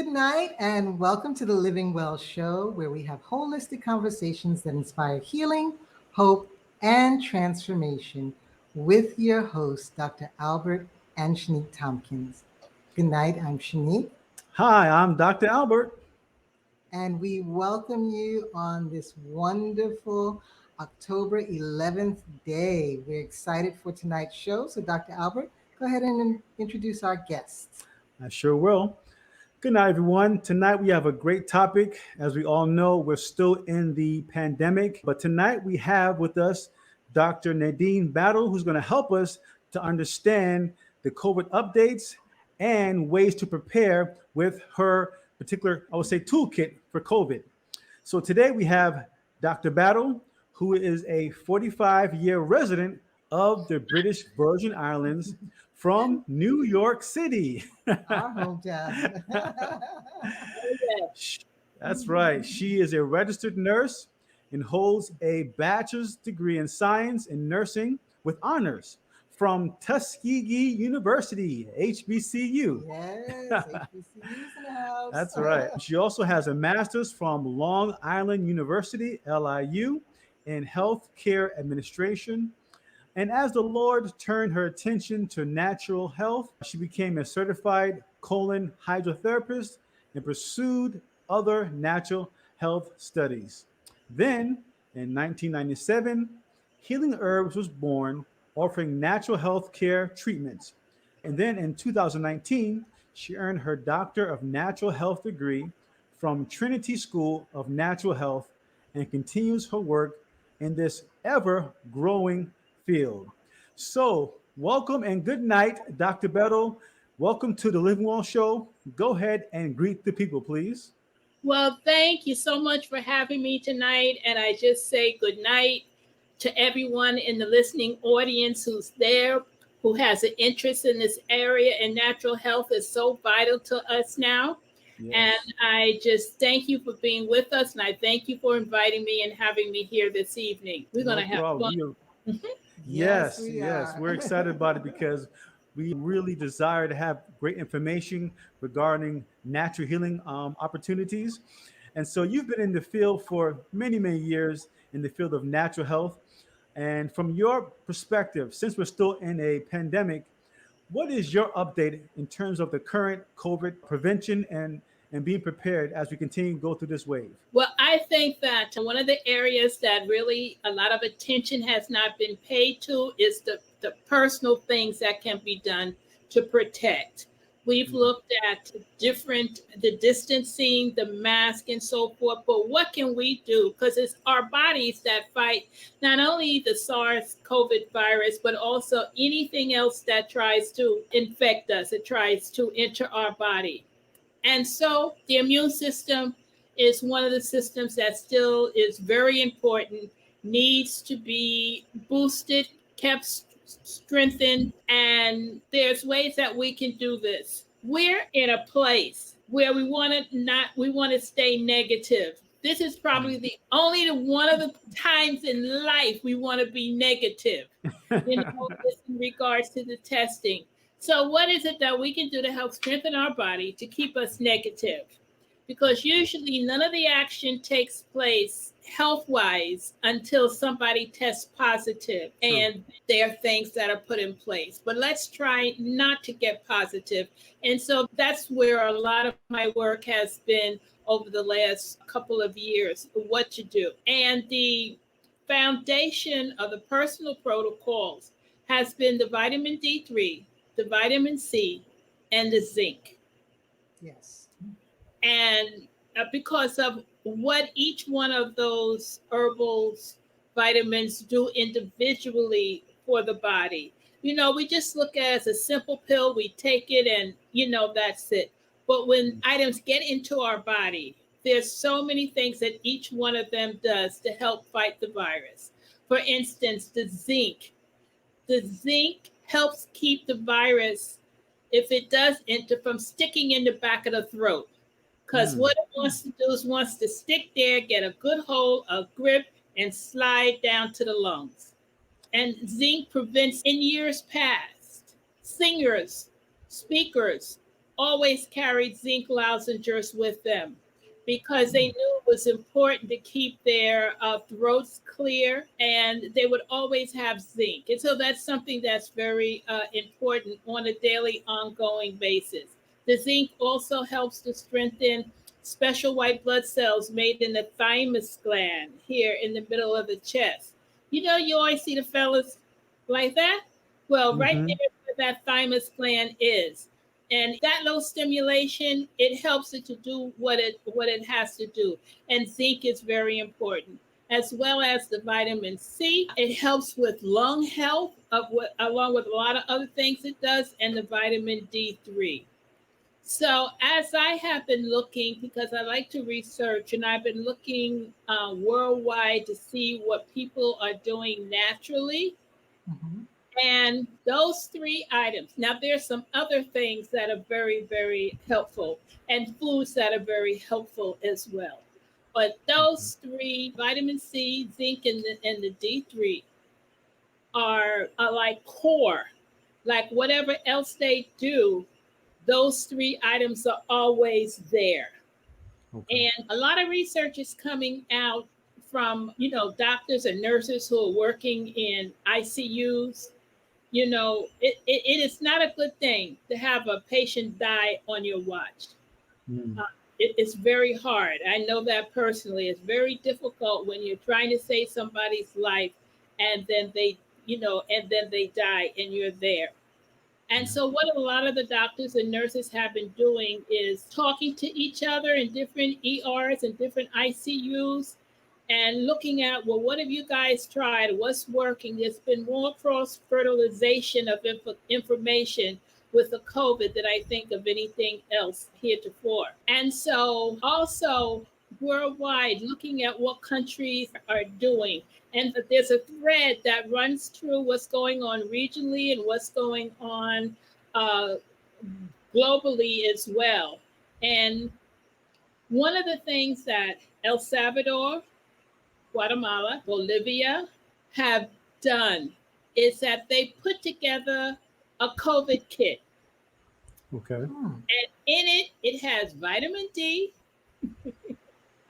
Good night, and welcome to the Living Well Show, where we have holistic conversations that inspire healing, hope, and transformation with your hosts, Dr. Albert and Shanique Tompkins. Good night, I'm Shanique, Hi, I'm Dr. Albert. and we welcome you on this wonderful October 11th day. We're excited for tonight's show. So, Dr. Albert, go ahead and introduce our guests. I sure will. Good night, everyone. Tonight we have a great topic. As we all know, we're still in the pandemic, but tonight we have with us Dr. Nadine Battle, who's going to help us to understand the COVID updates and ways to prepare with her particular, I would say, toolkit for COVID. So today we have Dr. Battle, who is a 45-year resident of the British Virgin Islands from New York City. Our hometown. That's right. She is a registered nurse and holds a bachelor's degree in science and nursing with honors from Tuskegee University, HBCU. Yes, HBCU's in the house. That's right. She also has a master's from Long Island University, LIU, in healthcare administration. And as the Lord turned her attention to natural health, she became a certified colon hydrotherapist and pursued other natural health studies. Then, in 1997, Healing Herbs was born, offering natural health care treatments. And then in 2019, she earned her Doctor of Natural Health degree from Trinity School of Natural Health and continues her work in this ever growing field. So, welcome and good night, Dr. Battle. Welcome to the Living Well Show. Go ahead and greet the people, please. Well, thank you so much for having me tonight. And I just say good night to everyone in the listening audience who's there, who has an interest in this area. And natural health is so vital to us now. Yes. And I just thank you for being with us. And I thank you for inviting me and having me here this evening. We're going to have fun. Yes, Yes, we yes. are. We're excited about it because we really desire to have great information regarding natural healing opportunities. And so you've been in the field for many, many years in the field of natural health. And from your perspective, since we're still in a pandemic, what is your update in terms of the current COVID prevention and being prepared as we continue to go through this wave? Well, I think that one of the areas that really a lot of attention has not been paid to is the personal things that can be done to protect. We've looked at the distancing, the mask, and so forth. But what can we do? Because it's our bodies that fight not only the SARS COVID virus, but also anything else that tries to infect us, it tries to enter our body. And so the immune system is one of the systems that still is very important, needs to be boosted, kept strengthened, and there's ways that we can do this. We're in a place where we want to stay negative. This is probably the only one of the times in life we want to be negative, in regards to the testing. So, what is it that we can do to help strengthen our body to keep us negative? Because usually none of the action takes place health wise until somebody tests positive. True. And there are things that are put in place. But let's try not to get positive. And so that's where a lot of my work has been over the last couple of years, what to do. And the foundation of the personal protocols has been the vitamin D3, the vitamin C, and the zinc. Yes. And because of what each one of those herbals, vitamins do individually for the body. We just look at it as a simple pill, we take it and, that's it. But when items get into our body, there's so many things that each one of them does to help fight the virus. For instance, the zinc. The zinc helps keep the virus, if it does enter, from sticking in the back of the throat. Because what it wants to do is wants to stick there, get a good hold, a grip, and slide down to the lungs. And zinc prevents, in years past, singers, speakers, always carried zinc lozenges with them because they knew it was important to keep their throats clear, and they would always have zinc. And so that's something that's very important on a daily, ongoing basis. The zinc also helps to strengthen special white blood cells made in the thymus gland here in the middle of the chest. You know, you always see the fellas like that. Well, right Mm-hmm. there is where that thymus gland is. And that low stimulation, it helps it to do what it has to do. And zinc is very important, as well as the vitamin C. It helps with lung health, of what, along with a lot of other things it does, and the vitamin D3. So, as I have been looking, because I like to research, and I've been looking worldwide to see what people are doing naturally, Mhm. and those three items. Now, there's some other things that are very, very helpful, and foods that are very helpful as well. But those three, vitamin C, zinc, and the D3, are like core. Like whatever else they do, those three items are always there. Okay. And a lot of research is coming out from, doctors and nurses who are working in ICUs. It is not a good thing to have a patient die on your watch. Mm. Uh, it's very hard. I know that personally. It's very difficult when you're trying to save somebody's life, and then they die and you're there. And Yeah. so, what a lot of the doctors and nurses have been doing is talking to each other in different ERs and different ICUs, and looking at, well, what have you guys tried? What's working? There's been more cross fertilization of information with the COVID than I think of anything else heretofore. And so, also worldwide, looking at what countries are doing. And there's a thread that runs through what's going on regionally and what's going on uh, globally as well. And one of the things that El Salvador, Guatemala, Bolivia have done is that they put together a COVID kit. Okay. Hmm. And in it, it has vitamin D.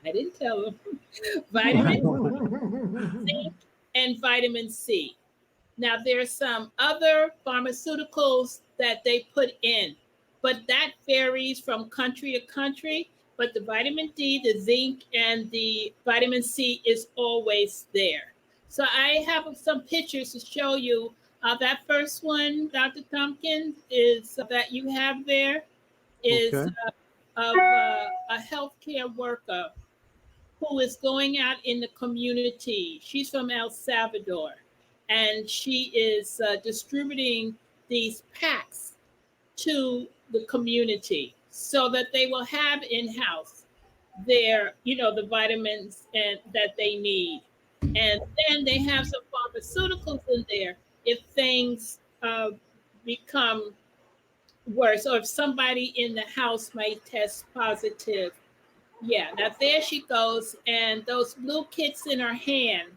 I didn't tell them. Vitamin zinc and vitamin C. Now, there's some other pharmaceuticals that they put in, but that varies from country to country. But the vitamin D, the zinc, and the vitamin C is always there. So I have some pictures to show you. That first one, Dr. Tompkins, is that you have there is Okay. of a healthcare worker who is going out in the community. She's from El Salvador, and she is distributing these packs to the community so that they will have in house the vitamins and that they need. And then they have some pharmaceuticals in there if things become worse, or if somebody in the house might test positive. Yeah, now there she goes, and those blue kits in her hand,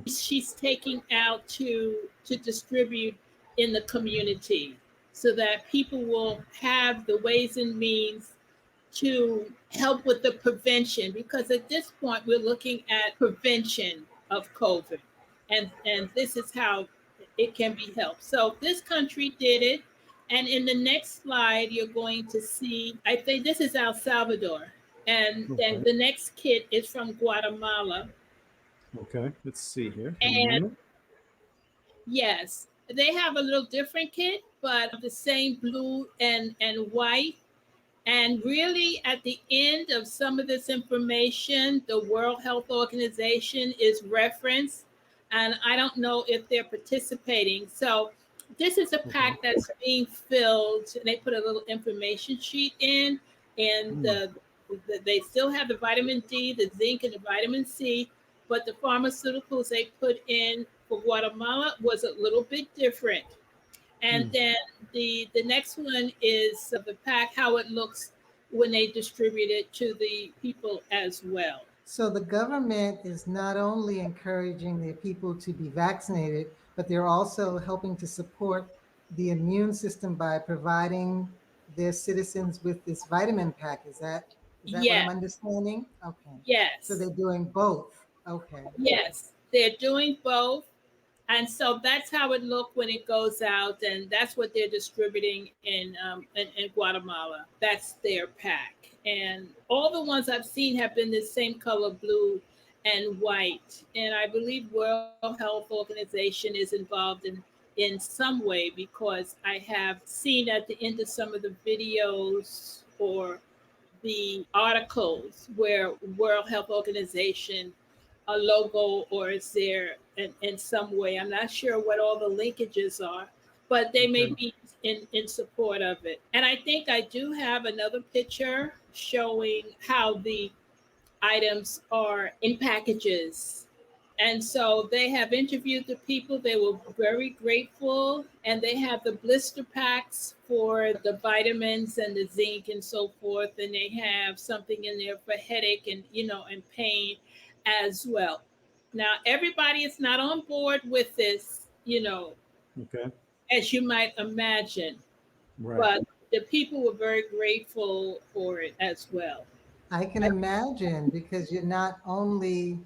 she's taking out to distribute in the community, so that people will have the ways and means to help with the prevention. Because at this point, we're looking at prevention of COVID, and this is how it can be helped. So this country did it, and in the next slide, you're going to see. I think this is El Salvador, and then Okay. the next kit is from Guatemala. Okay. Let's see here. One And moment. yes, they have a little different kit, but the same blue and white. And really, at the end of some of this information, the World Health Organization is referenced, and I don't know if they're participating. So, this is a Okay. pack that's being filled, and they put a little information sheet in, and Mm. they still have the vitamin D, the zinc, and the vitamin C, but the pharmaceuticals they put in for Guatemala was a little bit different. And Mm. then the next one is the pack, how it looks when they distribute it to the people as well. So the government is not only encouraging their people to be vaccinated, but they're also helping to support the immune system by providing their citizens with this vitamin pack. Is that what I'm Yes, understanding? Okay. So yes, they're doing both. Okay. yes. They're doing both. And so that's how it looked when it goes out, and that's what they're distributing in Guatemala. That's their pack, and all the ones I've seen have been the same color, blue and white. And I believe World Health Organization is involved in some way, because I have seen at the end of some of the videos or the articles where World Health Organization a logo, or is there in some way? I'm not sure what all the linkages are, but they may Okay. be in support of it. And I think I do have another picture showing how the items are in packages. And so they have interviewed the people. They were very grateful. And they have the blister packs for the vitamins and the zinc and so forth. And they have something in there for headache and, and pain as well. Now, everybody is not on board with this, Okay. as you might imagine, Right. but the people were very grateful for it as well. I can imagine because you're not only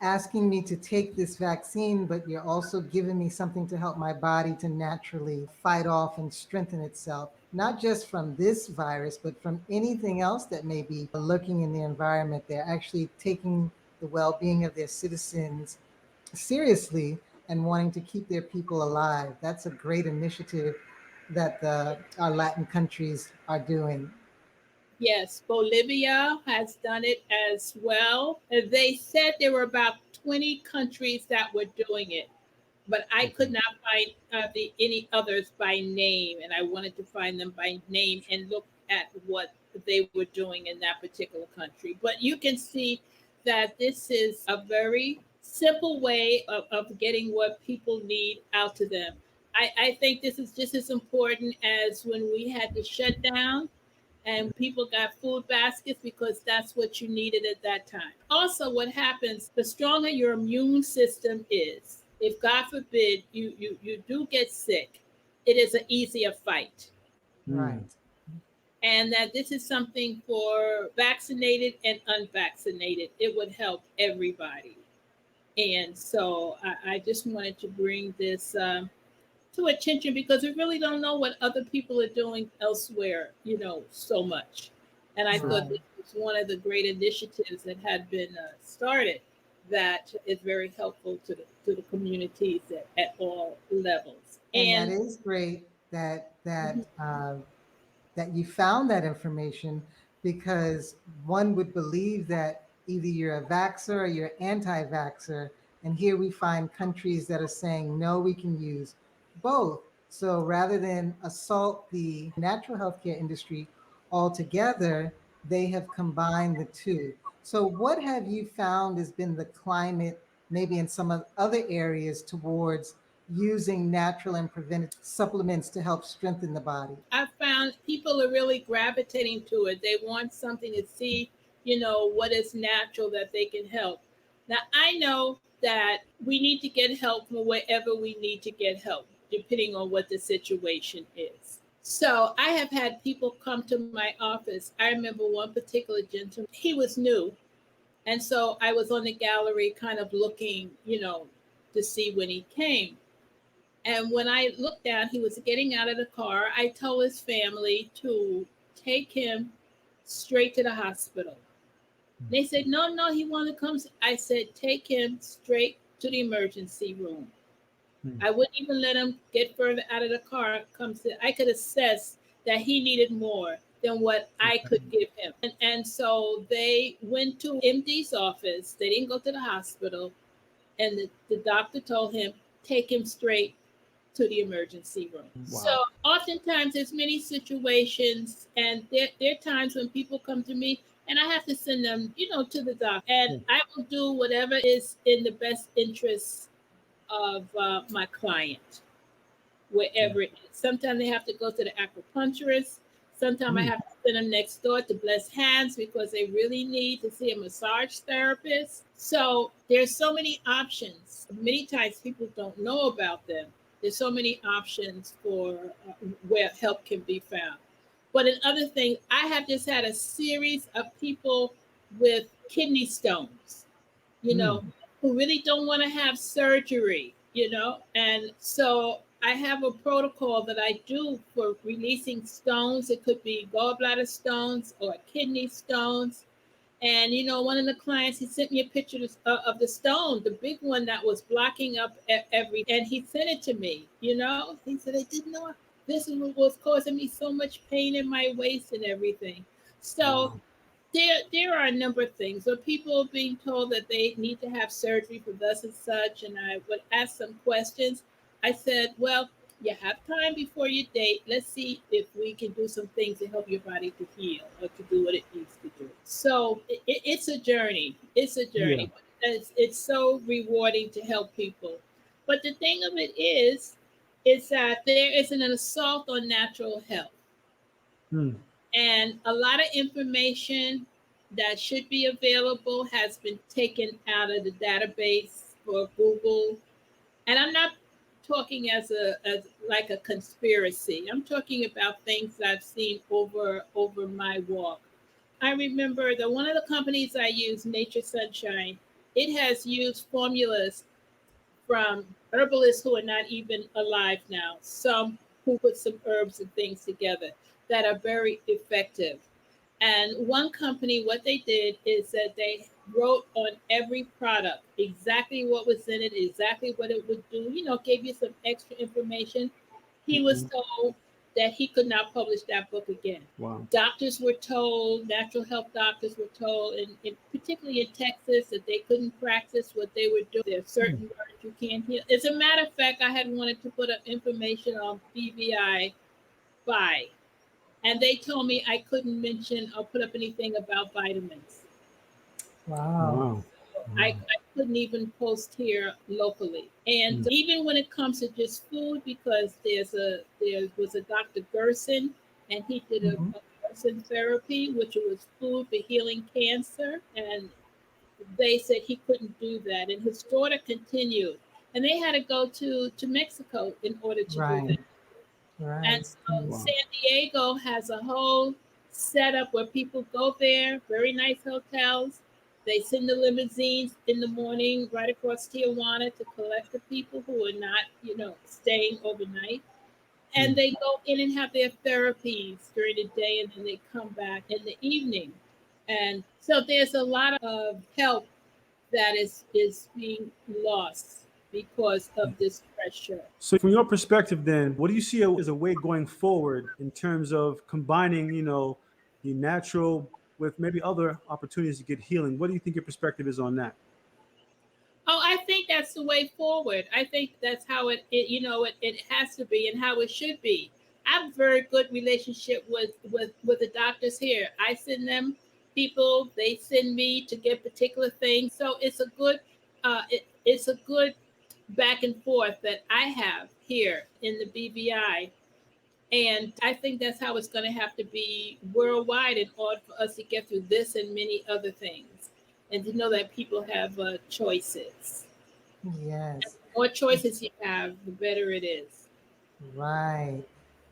asking me to take this vaccine, but you're also giving me something to help my body to naturally fight off and strengthen itself, not just from this virus, but from anything else that may be lurking in the environment. They're actually taking the well being of their citizens seriously and wanting to keep their people alive. That's a great initiative that our Latin countries are doing. Yes, Bolivia has done it as well. They said there were about 20 countries that were doing it, but I Okay. could not find any others by name, and I wanted to find them by name and look at what they were doing in that particular country. But you can see that this is a very simple way of getting what people need out to them. I think this is just as important as when we had the shutdown and people got food baskets, because that's what you needed at that time. Also, what happens, the stronger your immune system is, if God forbid you do get sick, it is an easier fight. Mm. Right. And that this is something for vaccinated and unvaccinated. It would help everybody. And so I just wanted to bring this to attention, because we really don't know what other people are doing elsewhere, so much. And I True. thought Right. this was one of the great initiatives that had been started, that is very helpful to the communities at all levels. And that And is great mhm, that you found that information, because one would believe that either you're a vaxxer or you're anti-vaxxer. And here we find countries that are saying, no, we can use both. So rather than assault the natural healthcare industry altogether, they have combined the two. So what have you found has been the climate, maybe in some of other areas, towards using natural and preventative supplements to help strengthen the body? I found people are really gravitating to it. They want something to see, what is natural that they can help. Now, I know that we need to get help from wherever we need to get help, depending on what the situation is. So I have had people come to my office. I remember one particular gentleman, he was new. And so I was on the gallery kind of looking, to see when he came. And when I looked down, he was getting out of the car. I told his family to take him straight to the hospital. They said, no, no, he wanted to come. I said, take him straight to the emergency room. Mm. I wouldn't even let him get further out of the car. I could assess that he needed more than what I Okay. could give him. And so they went to MD's office. They didn't go to the hospital. And the doctor told him, take him straight to the emergency room. So Wow. oftentimes there's many situations, and there are times when people come to me and I have to send them, to the doctor. And Yeah. I will do whatever is in the best interest of my client, Yeah. wherever it is. Sometimes they have to go to the acupuncturist. Sometimes I Mm. have to send them next door to Bless Hands, because they really need to see a massage therapist. So there's so many options. Many times people don't know about them. There's so many options for where help can be found. But another thing, I have just had a series of people with kidney stones, you Mm. know, who really don't want to have surgery, and so I have a protocol that I do for releasing stones. It could be gallbladder stones or kidney stones. And one of the clients, he sent me a picture of the stone, the big one that was blocking up everything, and he sent it to me. He said, I didn't know this is what was causing me so much pain in my waist and everything. So Wow. there are a number of things. So people being told that they need to have surgery for thus and such, and I would ask some questions. I said, well, you have time before you date. Let's see if we can do some things to help your body to heal or to do what it needs to do. So it's a journey. It's a Yeah. journey. But it's so rewarding to help people. But the thing of it is that there is an assault on natural health. Mm. And a lot of information that should be available has been taken out of the database for Google. And I'm not talking as like a conspiracy. I'm talking about things I've seen over my walk. I remember that one of the companies I use, Nature Sunshine, it has used formulas from herbalists who are not even alive now, some who put some herbs and things together that are very effective. And one company, what they did is that they wrote on every product exactly what was in it, exactly what it would do, gave you some extra information. He was Hmm. told that he could not publish that book again. Wow. Doctors were told, natural health doctors were told, and particularly in Texas, that they couldn't practice what they were doing. There are Mm. certain words you can't hear. As a matter of fact, I had wanted to put up information on BVI by, and they told me I couldn't mention or put up anything about vitamins. Wow. Wow. I Wow. couldn't even post here locally. And Mm. even when it comes to just food, because there was a Dr. Gerson, and he did Mhm. a Gerson therapy, which was food for healing cancer. And they said he couldn't do that. And his daughter continued. And they had to go to Mexico in order to do Right. that. Right. And so Mm. Wow. San Diego has a whole setup where people go there, very nice hotels. They send the limousines in the morning right across Tijuana to collect the people who are not, staying overnight. And Mm. they go in and have their therapies during the day, and then they come back in the evening. And so there's a lot of help that is being lost because of this pressure. So, from your perspective, then, what do you see as a way going forward in terms of combining, the natural with maybe other opportunities to get healing? What do you think your perspective is on that? Oh, I think that's the way forward. I think that's how it has to be and how it should be. I have a very good relationship with the doctors here. I send them people, they send me to get particular things. So it's a good back and forth that I have here in the BVI. And I think that's how it's going to have to be worldwide in order for us to get through this and many other things. And to know that people have choices. Yes. The more choices you have, the better it is. Right.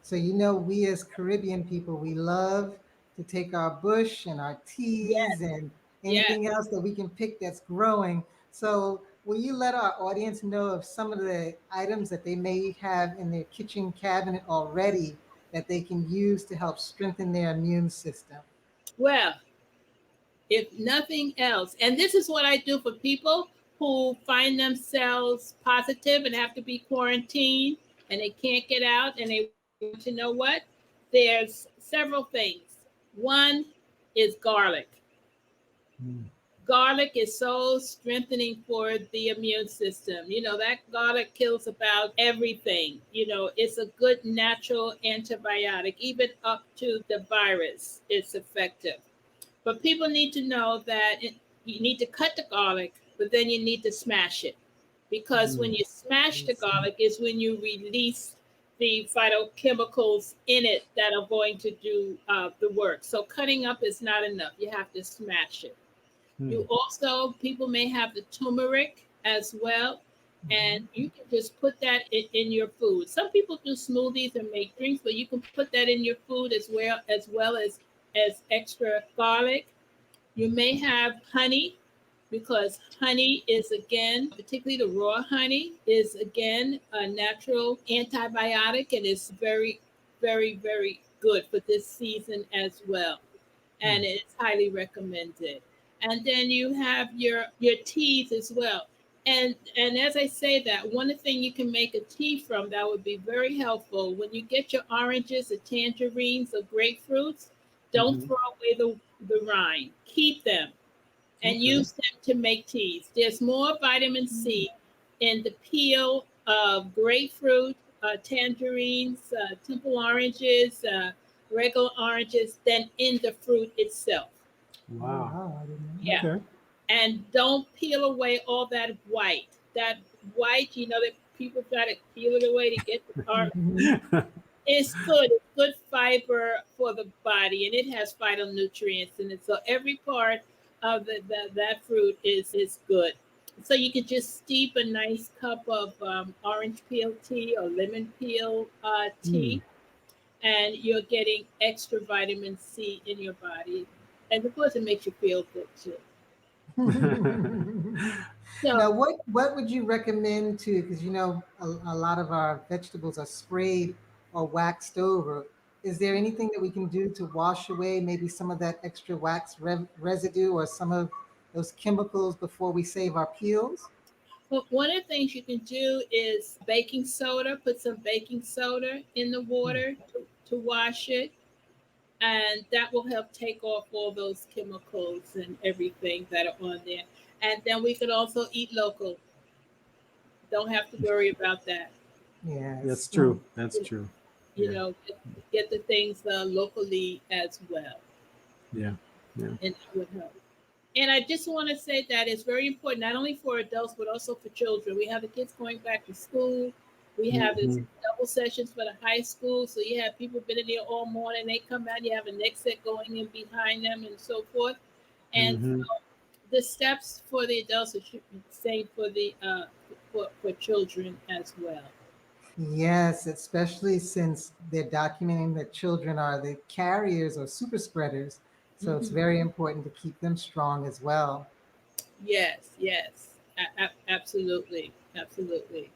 So, we as Caribbean people, we love to take our bush and our Yes, teas and yes. anything else that we can pick that's growing. So, will you let our audience know of some of the items that they may have in their kitchen cabinet already that they can use to help strengthen their immune system? Well, if nothing else, and this is what I do for people who find themselves positive and have to be quarantined and they can't get out and they want to know what, there's several things. One is garlic. Mm. Garlic is so strengthening for the immune system. That garlic kills about everything. It's a good natural antibiotic, even up to the virus. It's effective. But people need to know that you need to cut the garlic, but then you need to smash it. Because when Mm. you smash the garlic is when you release the phytochemicals in it that are going to do the work. So cutting up is not enough. You have to smash it. You Mm. also, people may have the turmeric as well. and you can just put that in your food. Some people do smoothies and make drinks, but you can put that in your food as extra garlic. You may have honey, because honey is, again, particularly the raw honey, is again a natural antibiotic, and is very, very, very good for this season as well. And it's highly recommended. And then you have your teas as well. And as I say that, one thing you can make a tea from that would be very helpful, when you get your oranges or tangerines or grapefruits, don't Hmm. throw away the rind. Keep them and Okay. use them to make teas. There's more vitamin C in the peel of grapefruit, tangerines, temple oranges, regular oranges than in the fruit itself. Oh, Wow. wow, I didn't know Yeah. that. Okay. And don't peel away all that white. That white, that people try to peel it away to get the orange. Mhm. It's good. It's good fiber for the body, and it has phytonutrients in it. So every part of that fruit is good. So you could just steep a nice cup of orange peel tea or lemon peel Mm. tea, and you're getting extra vitamin C in your body, and of course it makes you feel good too. Now, So what would you recommend to? Because a lot of our vegetables are sprayed or waxed over. Is there anything that we can do to wash away maybe some of that extra wax residue or some of those chemicals before we save our peels? well, one of the things you can do is baking soda. Put some baking soda in the Mm. water to wash it, and that will help take off all those chemicals and everything that are on there. And then we could also eat local. Don't have to worry about that. That's Yes. true. That's true. You Yeah. know, get the things locally as well, Yeah. Yeah. and that would help. And I just want to say that it's very important, not only for adults, but also for children. We have the kids going back to school. We have this Hmm. double sessions for the high school. So you have people been in there all morning. They come out, you have a next set going in behind them and so forth. And Hmm. so the steps for the adults should be the same for for children as well. Yes, especially since they're documenting that children are the carriers or super spreaders. So it's Hmm. very important to keep them strong as well. Yes, yes, absolutely, absolutely.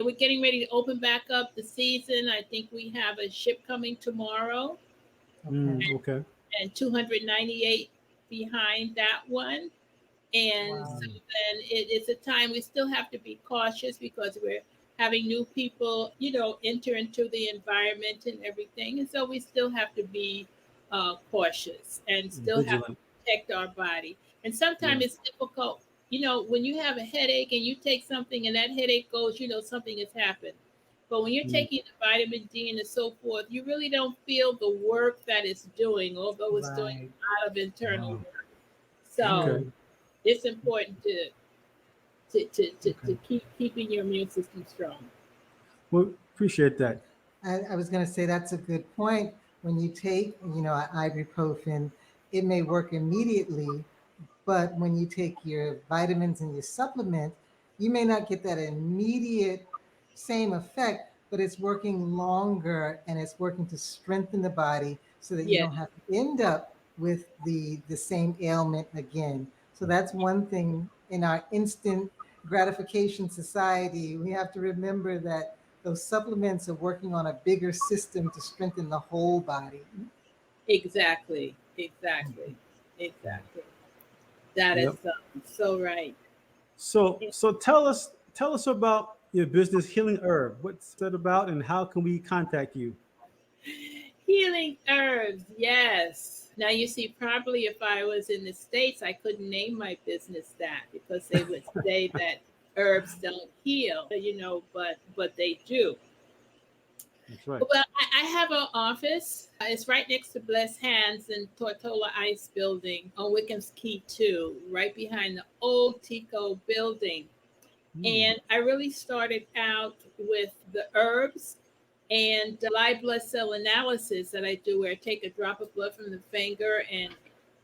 We're getting ready to open back up the season. I think we have a ship coming tomorrow, Okay. Mm. Okay. and 298 behind that one. And Wow. so then it's a time we still have to be cautious, because we're having new people, enter into the environment and everything. And so we still have to be cautious and still have to Vigilant. protect our body. And Yeah. sometimes it's difficult, when you have a headache and you take something and that headache goes, something has happened. But when you're Mm. taking the vitamin D and so forth, you really don't feel the work that it's doing, although it's doing Right. a lot of internal Wow. work. So Okay. True. it's important to Okay. keep keeping your immune system strong. Well, appreciate that. I was going to say that's a good point. When you take, ibuprofen, it may work immediately, but when you take your vitamins and your supplement, you may not get that immediate same effect, but it's working longer and it's working to strengthen the body so that you Yeah, don't have to end up with the same ailment again. So that's one thing in our instant gratification society. We have to remember that those supplements are working on a bigger system to strengthen the whole body. exactly, exactly, exactly. That is Yep. so right. So tell us about your business, Healing Herb. What's that about, and how can we contact you? Healing herbs, yes. Now you see, probably if I was in the States, I couldn't name my business that, because they would say that herbs don't heal, but they do. That's right. Well, I have an office. It's right next to Blessed Hands in Tortola Ice Building on Wickham's Key 2, right behind the old Tico building. Mm. And I really started out with the herbs and the live blood cell analysis that I do, where I take a drop of blood from the finger and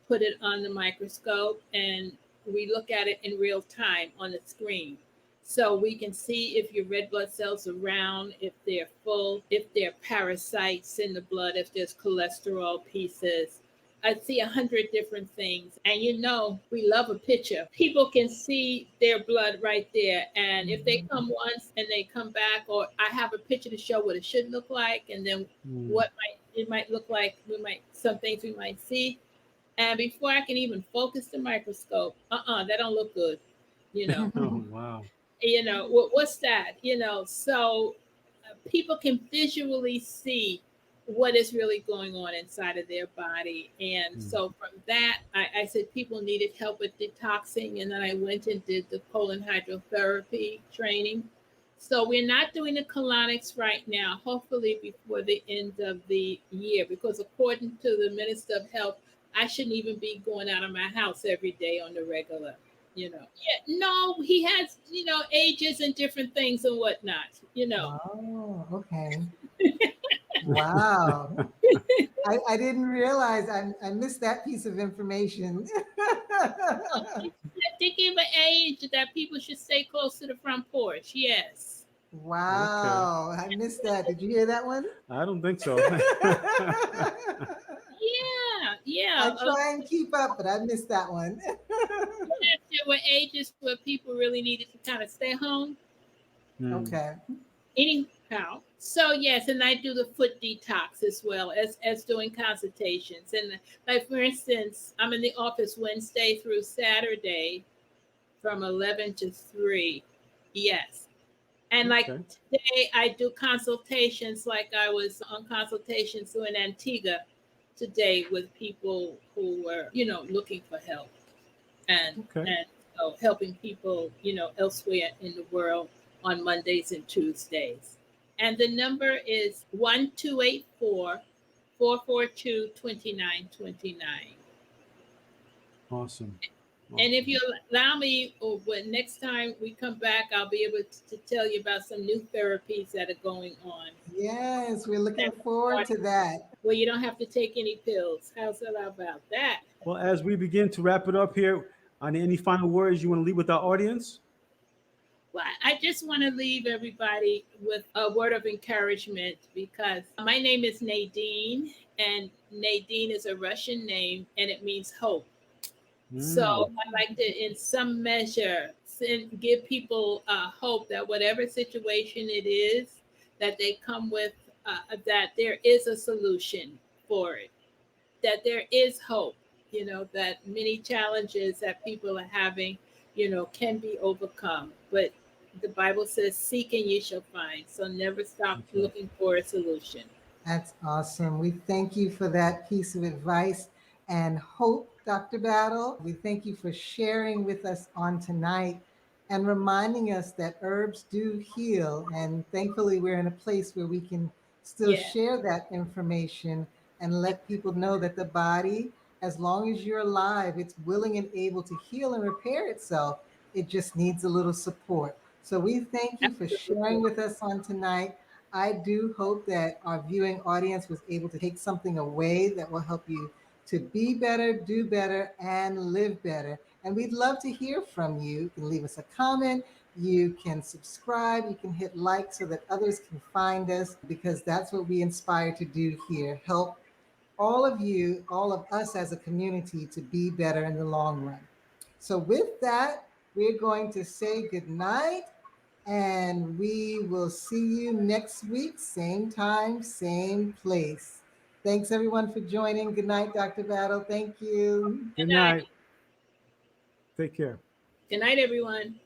put it on the microscope, and we look at it in real time on the screen. So we can see if your red blood cells are round, if they're full, if there are parasites in the blood, if there's cholesterol pieces. I see 100 different things. And we love a picture. People can see their blood right there. And if they Mhm. come once and they come back, or I have a picture to show what it should look like, and then Mm. what it might look like, some things we might see. And before I can even focus the microscope, that don't look good. You know, Oh, wow. what's that? So people can visually see what is really going on inside of their body. And Mm. so from that, I said people needed help with detoxing. And then I went and did the colon hydrotherapy training. So we're not doing the colonics right now, hopefully before the end of the year, because according to the Minister of Health, I shouldn't even be going out of my house every day on the regular. Yeah, no, he has, ages and different things and whatnot. Oh, okay. Wow. I didn't realize I missed that piece of information. They give an age that people should stay close to the front porch. Yes. Okay. Wow. I missed that. Did you hear that one? I don't think so. Yeah, yeah. I try and keep up, but I missed that one. There were ages where people really needed to kind of stay home. Mm. Okay. Anyhow, so yes, and I do the foot detox as well as doing consultations. And like for instance, I'm in the office Wednesday through Saturday from 11 to 3. Yes. And like Okay. today, I do consultations, like I was on consultations in Antigua today with people who were, looking for help, and Okay. and so helping people, elsewhere in the world on Mondays and Tuesdays. And the number is 1284 442 2929. Awesome. And if Awesome. you allow me, or when next time we come back, I'll be able to tell you about some new therapies that are going on. Yes, we're looking forward to that. Well, you don't have to take any pills. How's that about that? Well, as we begin to wrap it up here, on any final words you want to leave with our audience? Well, I just want to leave everybody with a word of encouragement, because my name is Nadine, and Nadine is a Russian name and it means hope. So Mm. I like to, in some measure, give people hope that whatever situation it is that they come with, that there is a solution for it, that there is hope, that many challenges that people are having, can be overcome. But the Bible says, seek and you shall find. So never stop That's right. looking for a solution. That's awesome. We thank you for that piece of advice and hope, Dr. Battle. We thank you for sharing with us on tonight and reminding us that herbs do heal. And thankfully, we're in a place where we can still Yeah. share that information and let people know that the body, as long as you're alive, it's willing and able to heal and repair itself. It just needs a little support. So we thank you for Absolutely. sharing with us on tonight. I do hope that our viewing audience was able to take something away that will help you to be better, do better, and live better. And we'd love to hear from you. You can leave us a comment, you can subscribe, you can hit like so that others can find us, because that's what we inspire to do here. Help all of you, all of us as a community, to be better in the long run. So, with that, we're going to say good night, and we will see you next week, same time, same place. Thanks everyone for joining. Good night, Dr. Battle. Thank you. Good Good night. night. Take care. Good night, everyone.